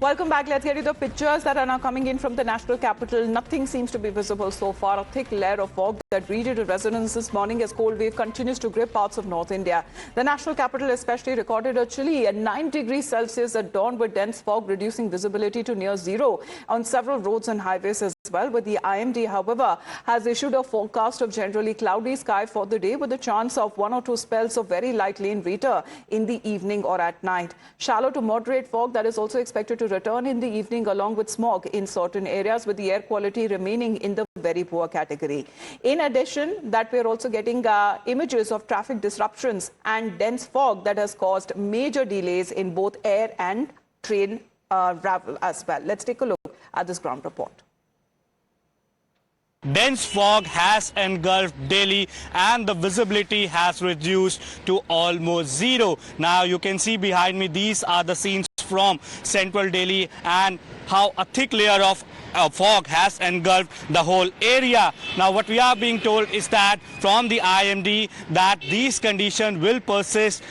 Welcome back. Let's get you the pictures that are now coming in from the national capital. Nothing seems to be visible so far. A thick layer of fog that reached into residents this morning as cold wave continues to grip parts of North India. The national capital especially recorded a chilly at 9 degrees Celsius at dawn with dense fog reducing visibility to near zero on several roads and highways as well. But the IMD, however, has issued a forecast of generally cloudy sky for the day with a chance of 1 or 2 spells of very light rain later in the evening or at night. Shallow to moderate fog that is also expected to return in the evening along with smog in certain areas with the air quality remaining in the very poor category. In addition, that we're also getting images of traffic disruptions and dense fog that has caused major delays in both air and train travel as well. Let's take a look at this ground report. Dense fog has engulfed Delhi and the visibility has reduced to almost zero. Now you can see behind me, these are the scenes from central Delhi and how a thick layer of fog has engulfed the whole area. Now what we are being told is that from the IMD that these conditions will persist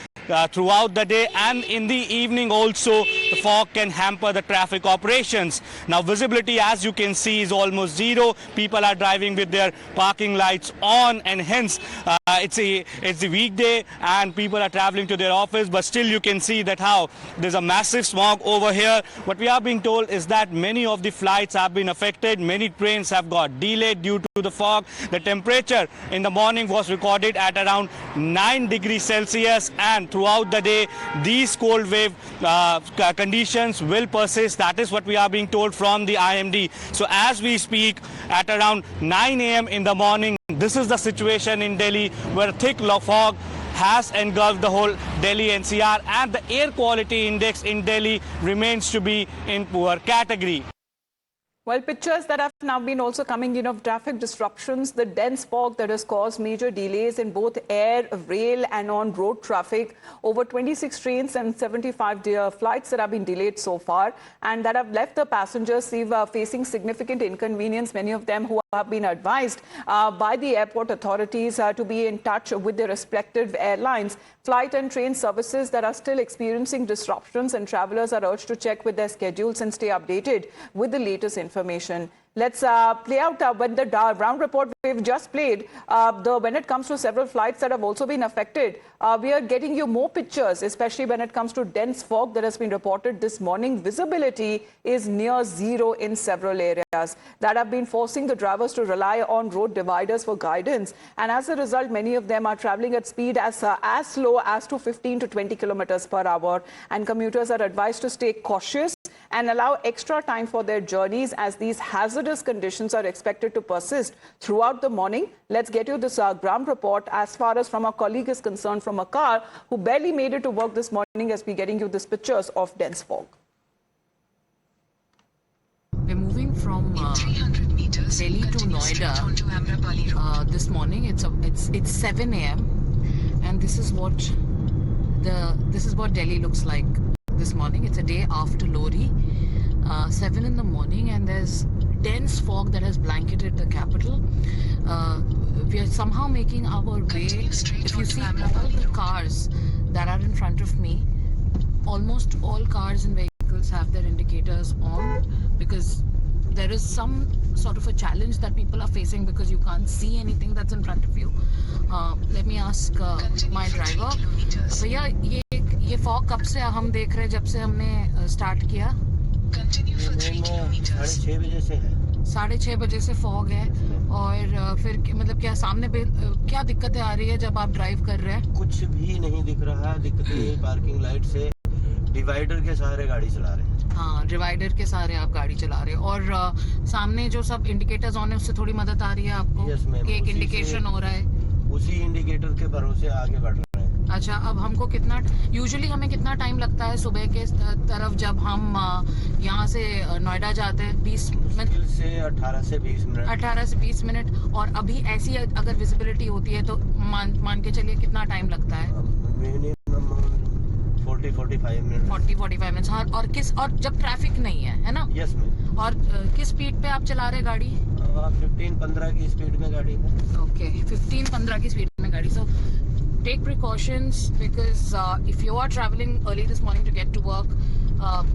throughout the day, and in the evening also the fog can hamper the traffic operations. Now visibility, as you can see, is almost zero. People are driving with their parking lights on, and hence it's a weekday and people are traveling to their office, but still you can see that how there's a massive smog over here. What we are being told is that many of the flights have been affected, many trains have got delayed due to the fog. The temperature in the morning was recorded at around 9 degrees Celsius, and throughout the day these cold wave conditions will persist. That is what we are being told from the IMD. So as we speak, at around 9 a.m. in the morning, this is the situation in Delhi, where thick fog has engulfed the whole Delhi NCR, and the air quality index in Delhi remains to be in poor category. Well, pictures that have now been also coming in of traffic disruptions, the dense fog that has caused major delays in both air, rail and on road traffic. Over 26 trains and 75 flights that have been delayed so far, and that have left the passengers facing significant inconvenience, many of them who have been advised by the airport authorities to be in touch with their respective airlines. Flight and train services that are still experiencing disruptions, and travelers are urged to check with their schedules and stay updated with the latest information. Let's play out when the round report we've just played. When it comes to several flights that have also been affected, we are getting you more pictures, especially when it comes to dense fog that has been reported this morning. Visibility is near zero in several areas that have been forcing the drivers to rely on road dividers for guidance. And as a result, many of them are traveling at speed as slow as to 15 to 20 kilometers per hour. And commuters are advised to stay cautious and allow extra time for their journeys as these hazardous conditions are expected to persist throughout the morning. Let's get you this ground report as far as from our colleague is concerned from a car who barely made it to work this morning, as we're getting you these pictures of dense fog. We're moving from Delhi to Noida this morning. It's 7 a.m. and this is what Delhi looks like this morning. It's a day after Lohri, 7 in the morning, and there's dense fog that has blanketed the capital. We are somehow making our way. If you see all the cars that are in front of me, almost all cars and vehicles have their indicators on, because there is some sort of a challenge that people are facing because you can't see anything that's in front of you. Let me ask my driver. भैया ये fog कब से हम देख रहे हैं? जब से हमने स्टार्ट किया 6:30 बजे से है। 6:30 बजे से फॉग है। और फिर मतलब क्या सामने पे क्या दिक्कतें आ रही है जब आप ड्राइव कर रहे हैं? कुछ भी नहीं दिख रहा। दिक्कतें पार्किंग लाइट से डिवाइडर के सहारे गाड़ी चला रहे हैं। हाँ, डिवाइडर के सहारे आप गाड़ी चला रहे हो, और सामने जो सब इंडिकेटर्स ऑन है उससे थोड़ी मदद आ रही है आपको? एक इंडिकेशन हो रहा है, उसी इंडिकेटर के भरोसे आगे बढ़ रहे हैं। अच्छा, अब हमको यूजुअली हमें कितना टाइम लगता है सुबह के तरफ जब हम यहाँ से नोएडा जाते हैं? 20 मिनट से 18 से 20 मिनट। 18 से 20 मिनट। और अभी ऐसी अगर विजिबिलिटी होती है तो मान के चलिए कितना टाइम लगता है? Minimum 40-45 minute. 40-45 मिनट। हाँ, और जब ट्रैफिक नहीं है ना? Yes ma'am. और किस स्पीड पे आप चला रहे गाड़ी? 15-15 की स्पीड में गाड़ी है। ओके, 15-15 की स्पीड में गाड़ी। सो take precautions, because if you are traveling early this morning to get to work,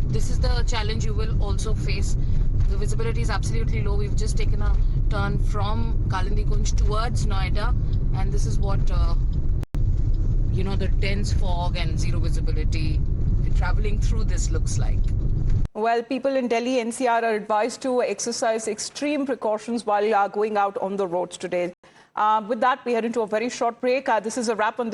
This is the challenge you will also face. The visibility is absolutely low. We've just taken a turn from Kalindi Kunj towards Noida, and this is what the dense fog and zero visibility traveling through this looks like. Well, people in Delhi NCR are advised to exercise extreme precautions while going out on the roads today. With that, we head into a very short break. This is a wrap on this.